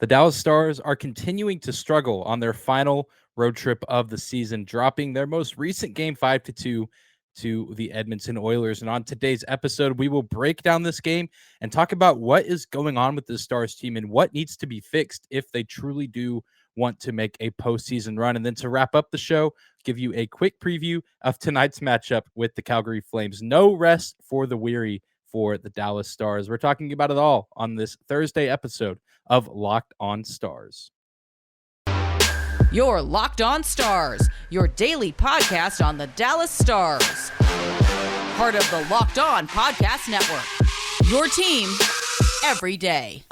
The Dallas Stars are continuing to struggle on their final road trip of the season, dropping their most recent game 5-2 to the Edmonton Oilers. And on today's episode, we will break down this game and talk about what is going on with the Stars team and what needs to be fixed if they truly do want to make a postseason run. And then to wrap up the show, give you a quick preview of tonight's matchup with the Calgary Flames. No rest for the weary for the Dallas Stars. We're talking about it all on this Thursday episode of Locked On Stars. You're Locked On Stars, your daily podcast on the Dallas Stars. Part of the Locked On Podcast Network, your team every day.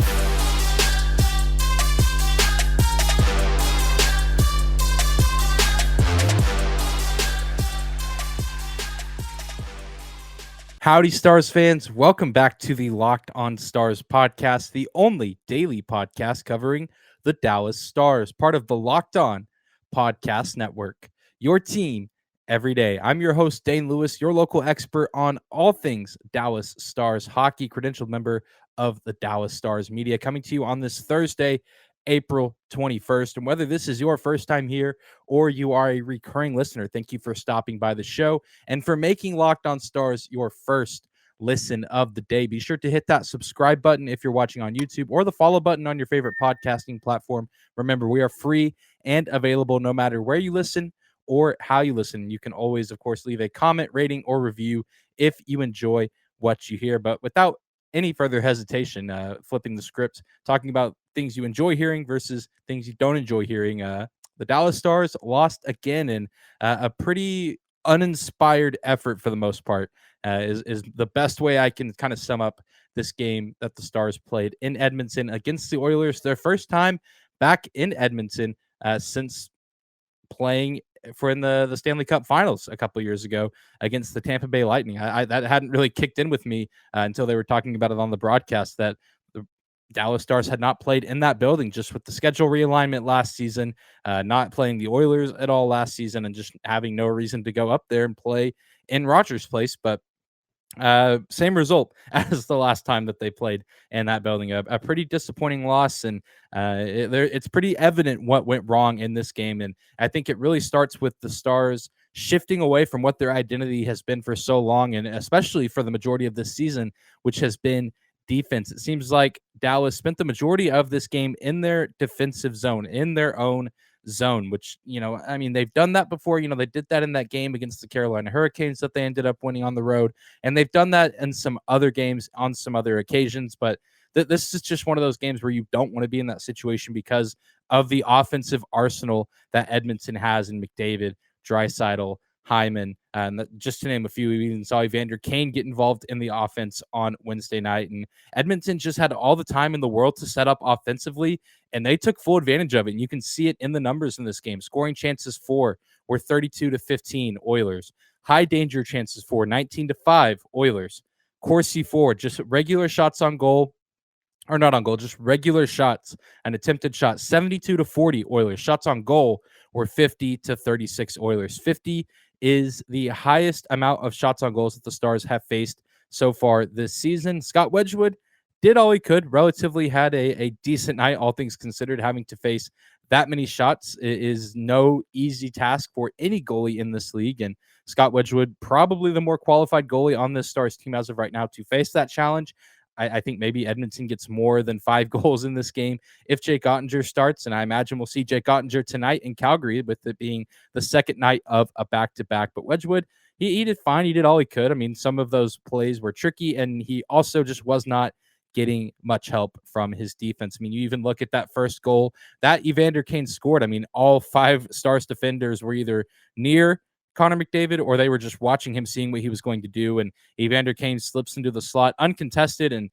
Howdy, Stars fans. Welcome back to the Locked On Stars podcast, the only daily podcast covering the Dallas Stars, part of the Locked On Podcast Network, your team every day. I'm your host, Dane Lewis, your local expert on all things Dallas Stars hockey, credentialed member of the Dallas Stars media, coming to you on this Thursday, April 21st. And whether this is your first time here or you are a recurring listener, thank you for stopping by the show and for making Locked On Stars your first listen of the day. Be sure to hit that subscribe button if you're watching on YouTube or the follow button on your favorite podcasting platform. Remember, we are free and available no matter where you listen or how you listen. You can always, of course, leave a comment, rating, or review if you enjoy what you hear. But without any further hesitation, flipping the script, talking about things you enjoy hearing versus things you don't enjoy hearing. The Dallas Stars lost again in a pretty uninspired effort for the most part, is the best way I can kind of sum up this game that the Stars played in Edmonton against the Oilers. Their first time back in Edmonton since playing in the Stanley Cup Finals a couple years ago against the Tampa Bay Lightning. That hadn't really kicked in with me until they were talking about it on the broadcast, that the Dallas Stars had not played in that building, just with the schedule realignment last season, not playing the Oilers at all last season, and just having no reason to go up there and play in Rogers Place. But same result as the last time that they played in that building. A pretty disappointing loss, and it's pretty evident what went wrong in this game. And I think it really starts with the Stars shifting away from what their identity has been for so long, and especially for the majority of this season, which has been defense. It seems like Dallas spent the majority of this game in their defensive zone, in their own zone, which, I mean, they've done that before. They did that in that game against the Carolina Hurricanes that they ended up winning on the road, and they've done that in some other games on some other occasions. But this is just one of those games where you don't want to be in that situation because of the offensive arsenal that Edmonton has in McDavid, Draisaitl, Hyman, and just to name a few. We even saw Evander Kane get involved in the offense on Wednesday night, and Edmonton just had all the time in the world to set up offensively, and they took full advantage of it. And you can see it in the numbers in this game. Scoring chances for were 32-15 Oilers. High danger chances for 19-5 Oilers. Corsi for just regular shots on goal, or not on goal, just regular shots and attempted shots, 72-40 Oilers. Shots on goal were 50-36 Oilers. 50 is the highest amount of shots on goals that the Stars have faced so far this season. Scott Wedgwood did all he could, relatively had a decent night, all things considered. Having to face that many shots is no easy task for any goalie in this league, and Scott Wedgwood, probably the more qualified goalie on this Stars team as of right now to face that challenge. I think maybe Edmonton gets more than 5 goals in this game if Jake Oettinger starts, and I imagine we'll see Jake Oettinger tonight in Calgary, with it being the second night of a back-to-back. But Wedgwood, he did fine. He did all he could. I mean, some of those plays were tricky, and he also just was not getting much help from his defense. I mean, you even look at that first goal that Evander Kane scored. I mean, all 5 Stars defenders were either near Connor McDavid, or they were just watching him, seeing what he was going to do. And Evander Kane slips into the slot uncontested and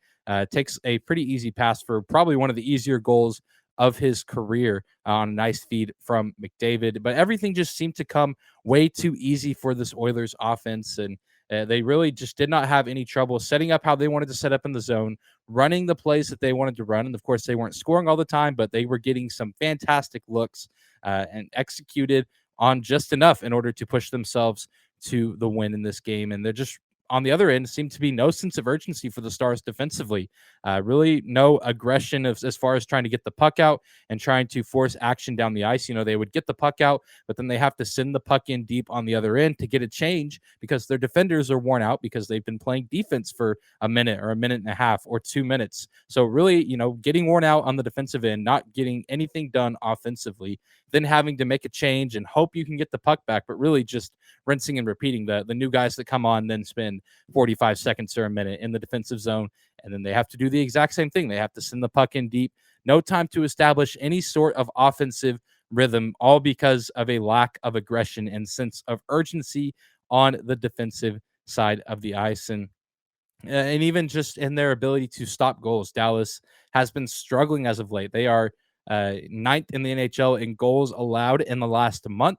takes a pretty easy pass for probably one of the easier goals of his career on a nice feed from McDavid. But everything just seemed to come way too easy for this Oilers offense. And they really just did not have any trouble setting up how they wanted to set up in the zone, running the plays that they wanted to run. And of course, they weren't scoring all the time, but they were getting some fantastic looks and executed on just enough in order to push themselves to the win in this game. And they're just on the other end, seemed to be no sense of urgency for the Stars defensively. Really no aggression as far as trying to get the puck out and trying to force action down the ice. They would get the puck out, but then they have to send the puck in deep on the other end to get a change because their defenders are worn out because they've been playing defense for a minute or a minute and a half or 2 minutes. So really, getting worn out on the defensive end, not getting anything done offensively, then having to make a change and hope you can get the puck back, but really just rinsing and repeating. The new guys that come on then spend 45 seconds or a minute in the defensive zone, and then they have to do the exact same thing. They have to send the puck in deep. No time to establish any sort of offensive rhythm, all because of a lack of aggression and sense of urgency on the defensive side of the ice. And even just in their ability to stop goals, Dallas has been struggling as of late. They are ninth in the NHL in goals allowed in the last month,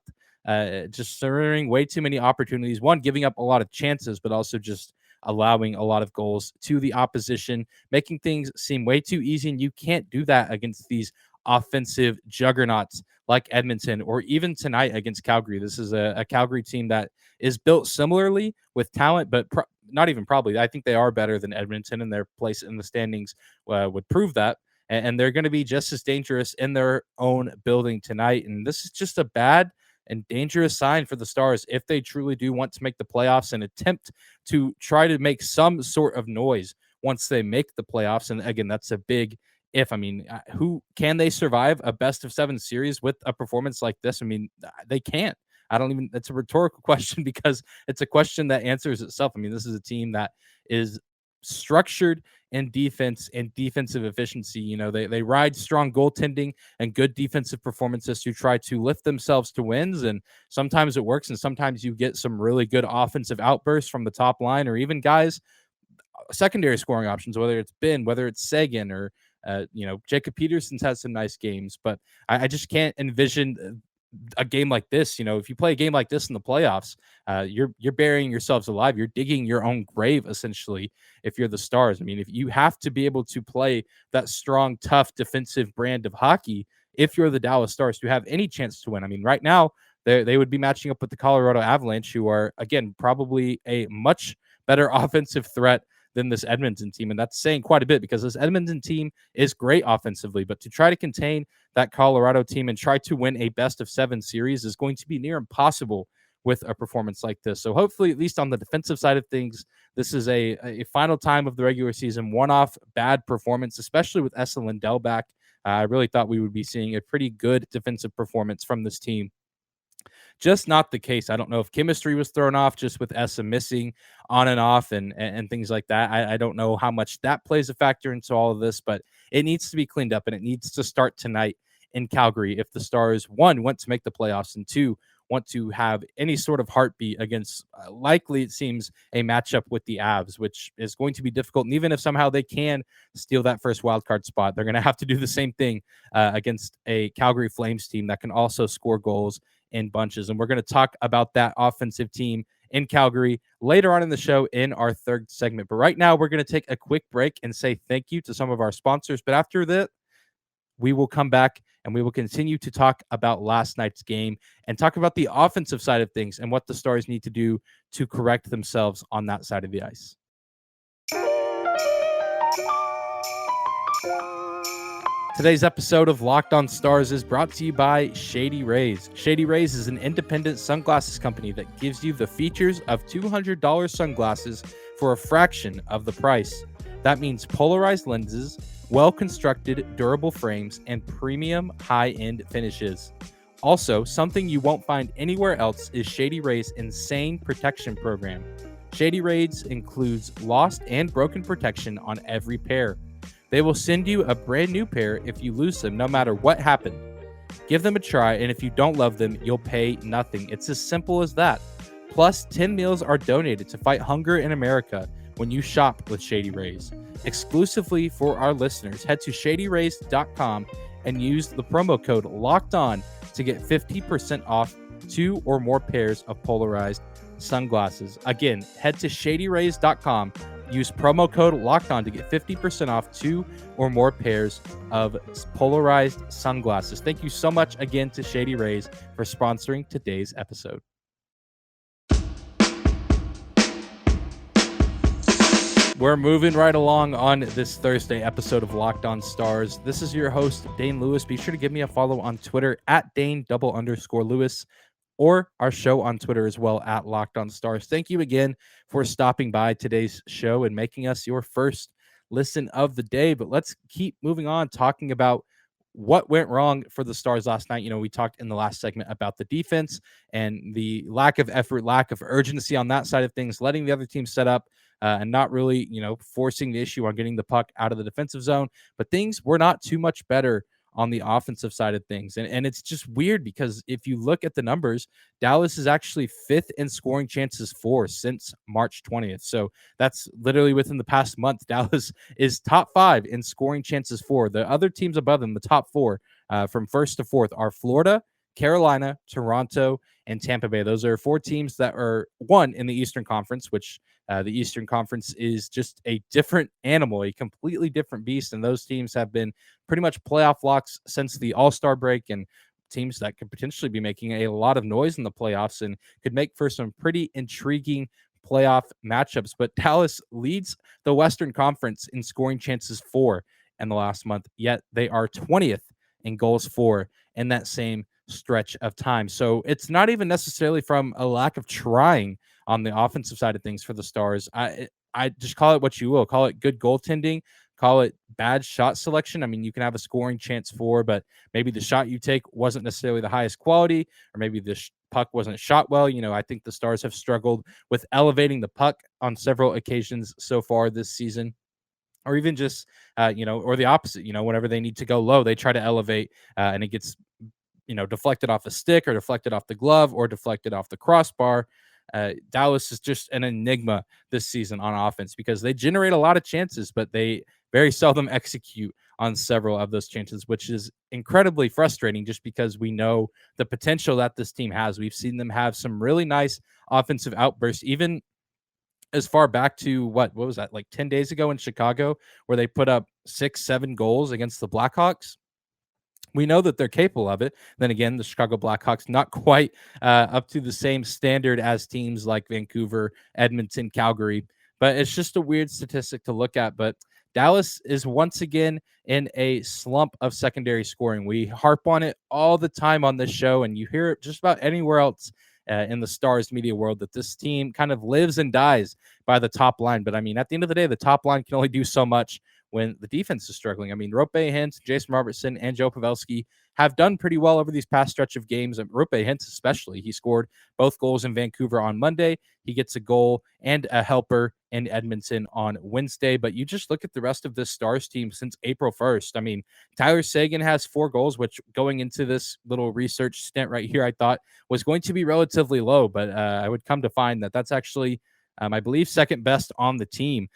just surrendering way too many opportunities. One, giving up a lot of chances, but also just allowing a lot of goals to the opposition, making things seem way too easy. And you can't do that against these offensive juggernauts like Edmonton, or even tonight against Calgary. This is a Calgary team that is built similarly with talent, but not even probably. I think they are better than Edmonton, and their place in the standings would prove that. And they're going to be just as dangerous in their own building tonight. And this is just a bad and dangerous sign for the Stars if they truly do want to make the playoffs and attempt to try to make some sort of noise once they make the playoffs. And again, that's a big if. I mean, who can they survive a best of 7 series with a performance like this? I mean, they can't. It's a rhetorical question because it's a question that answers itself. I mean, this is a team that is structured in defense and defensive efficiency. They ride strong goaltending and good defensive performances to try to lift themselves to wins. And sometimes it works. And sometimes you get some really good offensive outbursts from the top line, or even guys, secondary scoring options, whether it's Benn, whether it's Seguin, or, Jacob Peterson's had some nice games, but I just can't envision a game like this. If you play a game like this in the playoffs, you're burying yourselves alive. You're digging your own grave, essentially, if you're the Stars. I mean, if you have to be able to play that strong, tough defensive brand of hockey, if you're the Dallas Stars, to have any chance to win. I mean, right now, they would be matching up with the Colorado Avalanche, who are, again, probably a much better offensive threat than this Edmonton team. And that's saying quite a bit because this Edmonton team is great offensively, but to try to contain that Colorado team and try to win a best of 7 series is going to be near impossible with a performance like this. So hopefully, at least on the defensive side of things, this is a final time of the regular season one-off bad performance, especially with Esa Lindell back. I really thought we would be seeing a pretty good defensive performance from this team. Just not the case. I don't know if chemistry was thrown off just with Esa missing on and off and things like that. I don't know how much that plays a factor into all of this, but it needs to be cleaned up, and it needs to start tonight in Calgary if the Stars, 1, want to make the playoffs, and 2, want to have any sort of heartbeat against, likely it seems, a matchup with the Avs, which is going to be difficult. And even if somehow they can steal that first wildcard spot, they're going to have to do the same thing against a Calgary Flames team that can also score goals in bunches. And we're going to talk about that offensive team in Calgary later on in the show in our third segment. But right now, we're going to take a quick break and say thank you to some of our sponsors. But after that, we will come back and we will continue to talk about last night's game and talk about the offensive side of things and what the Stars need to do to correct themselves on that side of the ice. Today's episode of Locked On Stars is brought to you by Shady Rays. Shady Rays is an independent sunglasses company that gives you the features of $200 sunglasses for a fraction of the price. That means polarized lenses, well-constructed durable frames, and premium high-end finishes. Also, something you won't find anywhere else is Shady Rays' insane protection program. Shady Rays includes lost and broken protection on every pair. They will send you a brand new pair if you lose them, no matter what happened. Give them a try, and if you don't love them, you'll pay nothing. It's as simple as that. Plus, 10 meals are donated to fight hunger in America when you shop with Shady Rays. Exclusively for our listeners, head to shadyrays.com and use the promo code LOCKEDON to get 50% off 2 or more pairs of polarized sunglasses. Again, head to shadyrays.com. Use promo code LOCKEDON to get 50% off 2 or more pairs of polarized sunglasses. Thank you so much again to Shady Rays for sponsoring today's episode. We're moving right along on this Thursday episode of Locked On Stars. This is your host, Dane Lewis. Be sure to give me a follow on Twitter at Dane_Lewis, or our show on Twitter as well at Locked On Stars. Thank you again for stopping by today's show and making us your first listen of the day. But let's keep moving on, talking about what went wrong for the Stars last night. We talked in the last segment about the defense and the lack of effort, lack of urgency on that side of things, letting the other team set up and not really, forcing the issue on getting the puck out of the defensive zone. But things were not too much better on the offensive side of things. And it's just weird because if you look at the numbers, Dallas is actually fifth in scoring chances for since March 20th. So that's literally within the past month. Dallas is top 5 in scoring chances for. The other teams above them, the top 4 from first to fourth, are Florida, Carolina, Toronto, and Tampa Bay. Those are 4 teams that are one in the Eastern Conference, which the Eastern Conference is just a different animal, a completely different beast. And those teams have been pretty much playoff locks since the All-Star break, and teams that could potentially be making a lot of noise in the playoffs and could make for some pretty intriguing playoff matchups. But Dallas leads the Western Conference in scoring chances for in the last month, yet they are 20th in goals for in that same stretch of time. So it's not even necessarily from a lack of trying on the offensive side of things for the Stars. I just call it what you will. Call it good goaltending. Call it bad shot selection. I mean, you can have a scoring chance for, but maybe the shot you take wasn't necessarily the highest quality, or maybe the puck wasn't shot well. I think the Stars have struggled with elevating the puck on several occasions so far this season. Or even just, or the opposite, whenever they need to go low, they try to elevate and it gets, deflected off a stick or deflected off the glove or deflected off the crossbar. Dallas is just an enigma this season on offense because they generate a lot of chances, but they very seldom execute on several of those chances, which is incredibly frustrating just because we know the potential that this team has. We've seen them have some really nice offensive outbursts, even as far back to what was that, like 10 days ago in Chicago, where they put up 6-7 goals against the Blackhawks. We know that they're capable of it. Then again, the Chicago Blackhawks not quite up to the same standard as teams like Vancouver, Edmonton, Calgary. But it's just a weird statistic to look at. But Dallas is once again in a slump of secondary scoring. We harp on it all the time on this show, and you hear it just about anywhere else in the Stars media world, that this team kind of lives and dies by the top line. But I mean, at the end of the day, the top line can only do so much when the defense is struggling. I mean, Roope Hintz, Jason Robertson, and Joe Pavelski have done pretty well over these past stretch of games. Roope Hintz especially, he scored both goals in Vancouver on Monday. He gets a goal and a helper in Edmonton on Wednesday. But you just look at the rest of this Stars team since April 1st. I mean, Tyler Seguin has 4 goals, which going into this little research stint right here, I thought was going to be relatively low. But I would come to find that that's actually, I believe, second best on the team.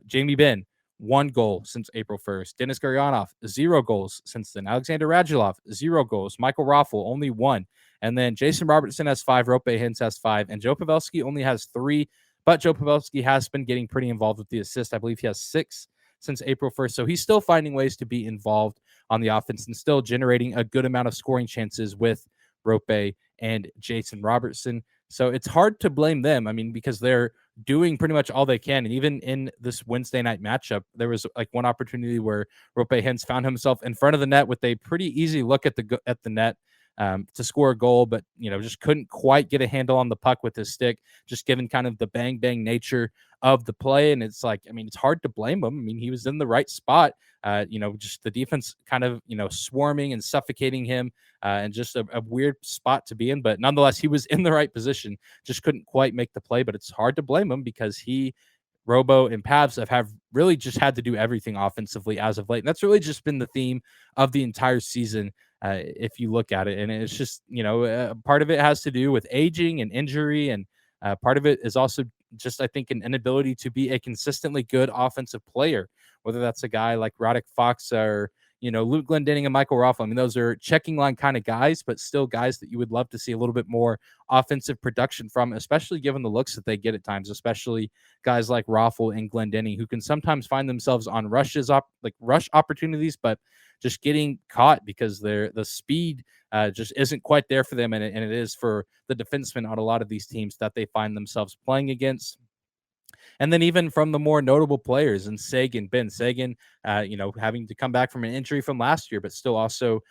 Jamie Benn, 1 goal since April 1st. Denis Gurianov, 0 goals since then. Alexander Radulov, 0 goals. Michael Raffl, only 1. And then Jason Robertson has 5. Roope Hintz has 5. And Joe Pavelski only has 3. But Joe Pavelski has been getting pretty involved with the assist. I believe he has 6 since April 1st. So he's still finding ways to be involved on the offense and still generating a good amount of scoring chances with Roope and Jason Robertson. So it's hard to blame them. I mean, because they're doing pretty much all they can. And even in this Wednesday night matchup, there was like one opportunity where Roope Hintz found himself in front of the net with a pretty easy look at the net to score a goal, but just couldn't quite get a handle on the puck with his stick, just given kind of the bang bang nature of the play. And it's like, I mean, it's hard to blame him. I mean, he was in the right spot. Just the defense kind of swarming and suffocating him, and just a weird spot to be in. But nonetheless, he was in the right position, just couldn't quite make the play. But it's hard to blame him because Robo and Pavs have really just had to do everything offensively as of late. And that's really just been the theme of the entire season, if you look at it. And it's just, part of it has to do with aging and injury. And part of it is also just, I think, an inability to be a consistently good offensive player, whether that's a guy like Radek Fox or, Luke Glendening and Michael Raffl. I mean, those are checking line kind of guys, but still guys that you would love to see a little bit more offensive production from, especially given the looks that they get at times, especially guys like Raffl and Glendening, who can sometimes find themselves on rush opportunities, but just getting caught because the speed just isn't quite there for them. And it is for the defensemen on a lot of these teams that they find themselves playing against. And then even from the more notable players and Seguin, Benn, having to come back from an injury from last year, but still also,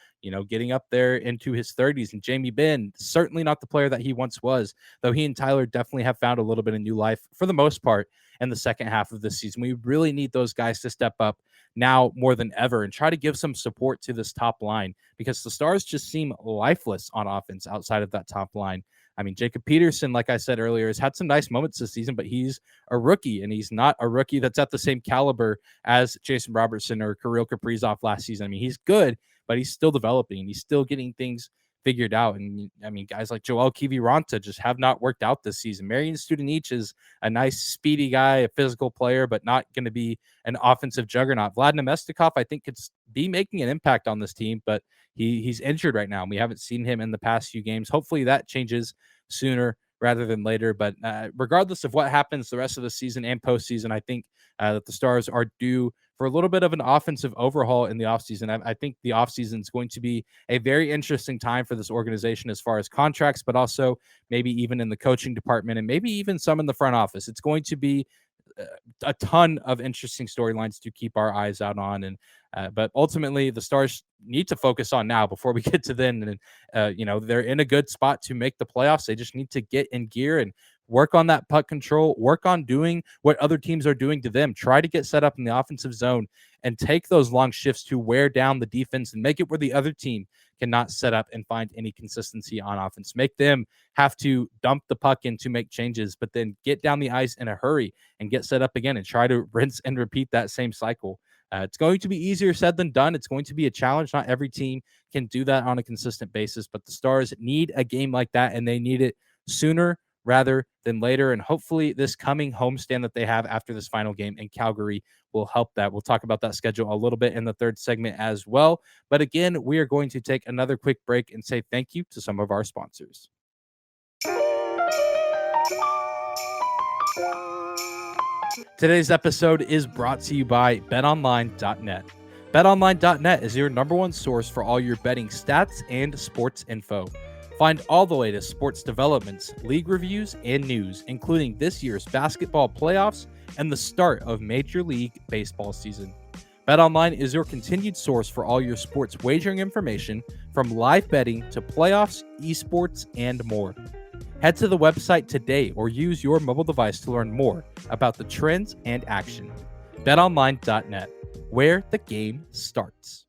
getting up there into his 30s. And Jamie Benn, certainly not the player that he once was, though he and Tyler definitely have found a little bit of new life for the most part in the second half of this season. We really need those guys to step up now more than ever and try to give some support to this top line, because the Stars just seem lifeless on offense outside of that top line. I mean, Jacob Peterson, like I said earlier, has had some nice moments this season, but he's a rookie, and he's not a rookie that's at the same caliber as Jason Robertson or Kirill Kaprizov last season. I mean, he's good, but he's still developing. He's still getting things figured out. And I mean, guys like Joel Kiviranta just have not worked out this season. Marian Studenic is a nice, speedy guy, a physical player, but not going to be an offensive juggernaut. Vlad Nemestikov, I think, could be making an impact on this team, but he's injured right now. We haven't seen him in the past few games. Hopefully that changes sooner rather than later. But regardless of what happens the rest of the season and postseason, I think that the Stars are due for a little bit of an offensive overhaul in the offseason. I think the offseason is going to be a very interesting time for this organization as far as contracts, but also maybe even in the coaching department and maybe even some in the front office. It's going to be a ton of interesting storylines to keep our eyes out on. And but ultimately, the Stars need to focus on now before we get to then. And they're in a good spot to make the playoffs. They just need to get in gear and work on that puck control, work on doing what other teams are doing to them, try to get set up in the offensive zone and take those long shifts to wear down the defense and make it where the other team cannot set up and find any consistency on offense. Make them have to dump the puck in to make changes, but then get down the ice in a hurry and get set up again and try to rinse and repeat that same cycle. It's going to be easier said than done. It's going to be a challenge. Not every team can do that on a consistent basis, but the Stars need a game like that, and they need it sooner rather than later. And hopefully this coming homestand that they have after this final game in Calgary will help that. We'll talk about that schedule a little bit in the third segment as well. But again, we are going to take another quick break and say thank you to some of our sponsors. Today's episode is brought to you by BetOnline.net. BetOnline.net is your number one source for all your betting stats and sports info. Find all the latest sports developments, league reviews, and news, including this year's basketball playoffs and the start of Major League Baseball season. BetOnline is your continued source for all your sports wagering information, from live betting to playoffs, esports, and more. Head to the website today or use your mobile device to learn more about the trends and action. BetOnline.net, where the game starts.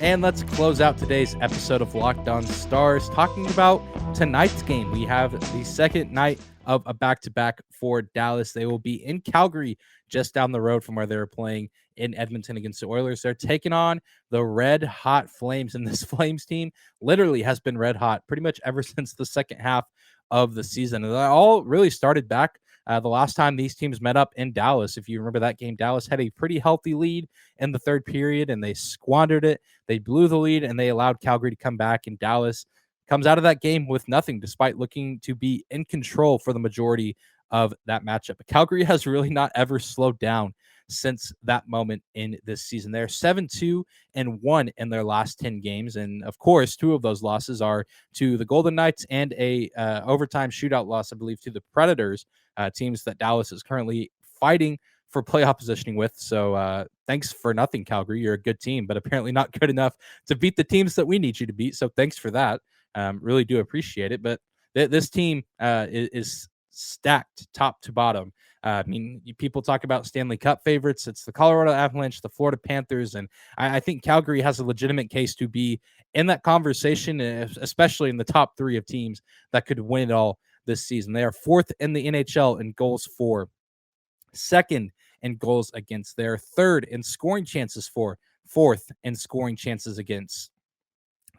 And let's close out today's episode of Locked On Stars talking about tonight's game. We have the second night of a back-to-back for Dallas. They will be in Calgary, just down the road from where they're playing in Edmonton against the Oilers. They're taking on the red hot Flames, and this Flames team literally has been red hot pretty much ever since the second half of the season. And that all really started back the last time these teams met up in Dallas. If you remember that game, Dallas had a pretty healthy lead in the third period, and they squandered it. They blew the lead, and they allowed Calgary to come back, and Dallas comes out of that game with nothing, despite looking to be in control for the majority of that matchup. But Calgary has really not ever slowed down since that moment in this season. They're 7-2-1 in their last 10 games. And of course, 2 of those losses are to the Golden Knights and a overtime shootout loss, I believe, to the Predators, teams that Dallas is currently fighting for playoff positioning with. So thanks for nothing, Calgary. You're a good team, but apparently not good enough to beat the teams that we need you to beat. So thanks for that. Really do appreciate it. But this team is stacked top to bottom. I mean, people talk about Stanley Cup favorites. It's the Colorado Avalanche, the Florida Panthers, and I think Calgary has a legitimate case to be in that conversation, especially in the top 3 of teams that could win it all this season. They are 4th in the NHL in goals for, 2nd in goals against. They're 3rd in scoring chances for, 4th in scoring chances against.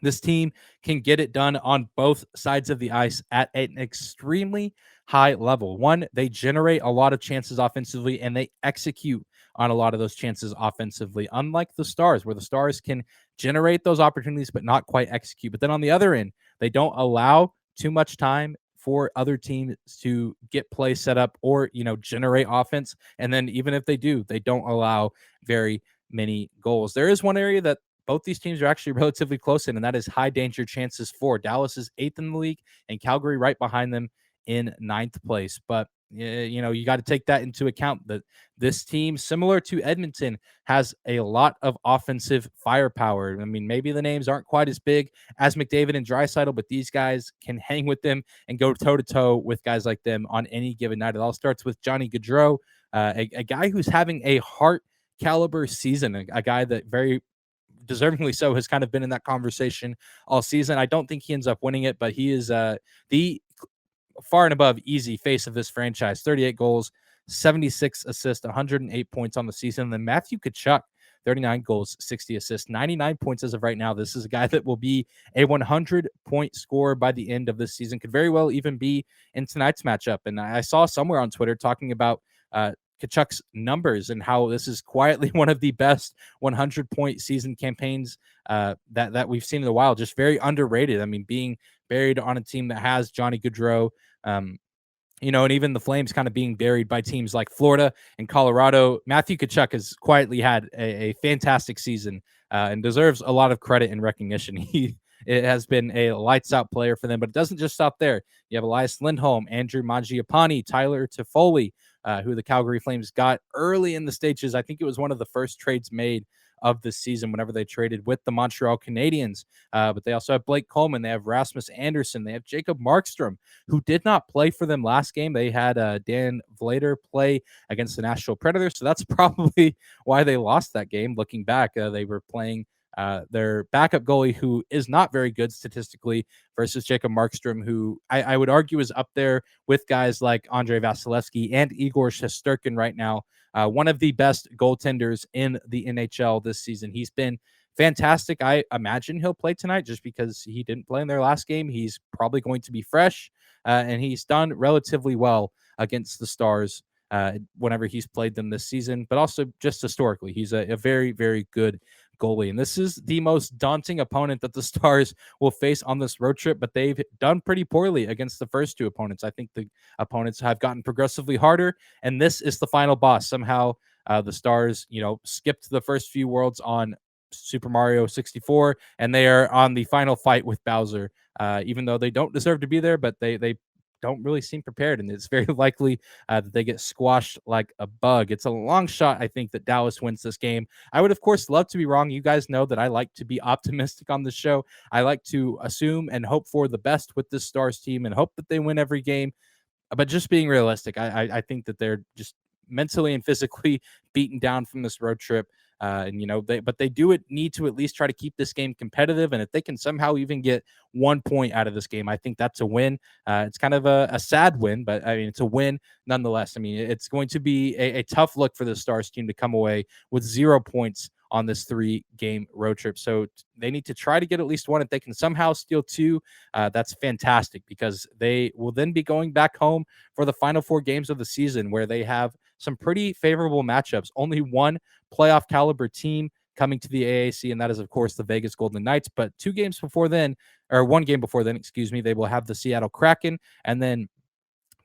This team can get it done on both sides of the ice at an extremely high level. One, they generate a lot of chances offensively, and they execute on a lot of those chances offensively, unlike the Stars, where the Stars can generate those opportunities but not quite execute. But then on the other end, they don't allow too much time for other teams to get play set up or, generate offense. And then even if they do, they don't allow very many goals. There is one area that both these teams are actually relatively close in, and that is high danger chances for. Dallas is 8th in the league, and Calgary right behind them in 9th place. But you got to take that into account, that this team, similar to Edmonton, has a lot of offensive firepower. I mean, maybe the names aren't quite as big as McDavid and Draisaitl, but these guys can hang with them and go toe-to-toe with guys like them on any given night. It all starts with Johnny Gaudreau, a guy who's having a Hart caliber season, a guy that very deservingly so has kind of been in that conversation all season. I don't think he ends up winning it, but he is the far and above easy face of this franchise. 38 goals, 76 assists, 108 points on the season. And then Matthew Tkachuk, 39 goals, 60 assists, 99 points as of right now. This is a guy that will be a 100-point scorer by the end of this season. Could very well even be in tonight's matchup. And I saw somewhere on Twitter talking about Kachuk's numbers and how this is quietly one of the best 100-point season campaigns that we've seen in a while. Just very underrated. I mean, being buried on a team that has Johnny Gaudreau, and even the Flames kind of being buried by teams like Florida and Colorado. Matthew Tkachuk has quietly had a fantastic season and deserves a lot of credit and recognition. It has been a lights-out player for them, but it doesn't just stop there. You have Elias Lindholm, Andrew Mangiapane, Tyler Toffoli, who the Calgary Flames got early in the stages. I think it was one of the first trades made of the season whenever they traded with the Montreal Canadiens. But they also have Blake Coleman. They have Rasmus Anderson. They have Jacob Markstrom, who did not play for them last game. They had Dan Vlader play against the Nashville Predators, so that's probably why they lost that game. Looking back, they were playing their backup goalie, who is not very good statistically, versus Jacob Markstrom, who I would argue is up there with guys like Andrei Vasilevsky and Igor Shesterkin right now. One of the best goaltenders in the NHL this season. He's been fantastic. I imagine he'll play tonight just because he didn't play in their last game. He's probably going to be fresh, and he's done relatively well against the Stars whenever he's played them this season, but also just historically. He's a very, very good goalie. And this is the most daunting opponent that the Stars will face on this road trip, but they've done pretty poorly against the first two opponents. I think the opponents have gotten progressively harder, and this is the final boss. Somehow the Stars, skipped the first few worlds on Super Mario 64, and they are on the final fight with Bowser, even though they don't deserve to be there, but they don't really seem prepared, and it's very likely that they get squashed like a bug. It's a long shot, I think, that Dallas wins this game. I would, of course, love to be wrong. You guys know that I like to be optimistic on this show. I like to assume and hope for the best with this Stars team and hope that they win every game. But just being realistic, I think that they're just mentally and physically beaten down from this road trip. They need to at least try to keep this game competitive. And if they can somehow even get 1 point out of this game, I think that's a win. It's kind of a sad win, but I mean, it's a win nonetheless. I mean, it's going to be a tough look for the Stars team to come away with 0 points on this 3-game road trip. So they need to try to get at least one. If they can somehow steal 2, that's fantastic, because they will then be going back home for the final 4 games of the season, where they have some pretty favorable matchups. Only one playoff caliber team coming to the AAC, and that is, of course, the Vegas Golden Knights. But 1 game before then, they will have the Seattle Kraken, and then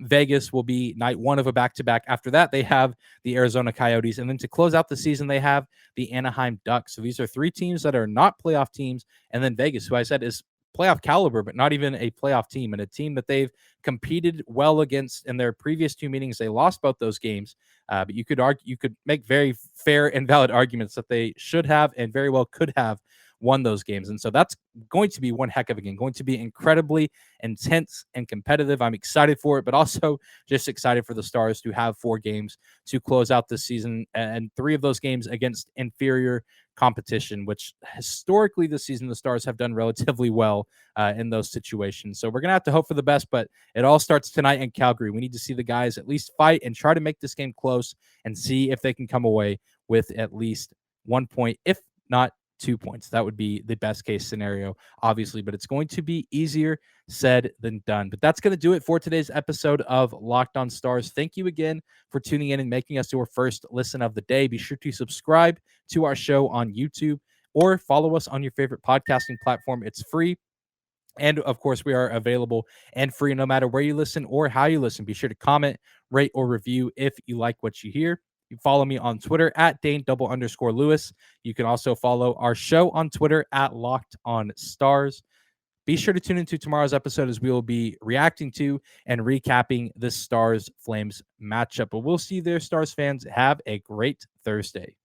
Vegas will be night 1 of a back-to-back. After that, they have the Arizona Coyotes. And then to close out the season, they have the Anaheim Ducks. So these are 3 teams that are not playoff teams. And then Vegas, who I said is playoff caliber, but not even a playoff team, and a team that they've competed well against in their previous 2 meetings. They lost both those games. But you could make very fair and valid arguments that they should have and very well could have won those games. And so that's going to be one heck of a game, going to be incredibly intense and competitive. I'm excited for it, but also just excited for the Stars to have 4 games to close out this season, and 3 of those games against inferior competition, which historically this season the Stars have done relatively well in those situations. So we're going to have to hope for the best, but it all starts tonight in Calgary. We need to see the guys at least fight and try to make this game close and see if they can come away with at least 1 point, if not 2 points. That would be the best case scenario, obviously, but it's going to be easier said than done. But that's going to do it for today's episode of Locked On Stars. Thank you again for tuning in and making us your first listen of the day. Be sure to subscribe to our show on YouTube or follow us on your favorite podcasting platform. It's free. And of course, we are available and free no matter where you listen or how you listen. Be sure to comment, rate, or review if you like what you hear. You follow me on Twitter at Dane_Lewis. You can also follow our show on Twitter at Locked On Stars. Be sure to tune into tomorrow's episode as we will be reacting to and recapping the Stars-Flames matchup. But we'll see you there, Stars fans. Have a great Thursday.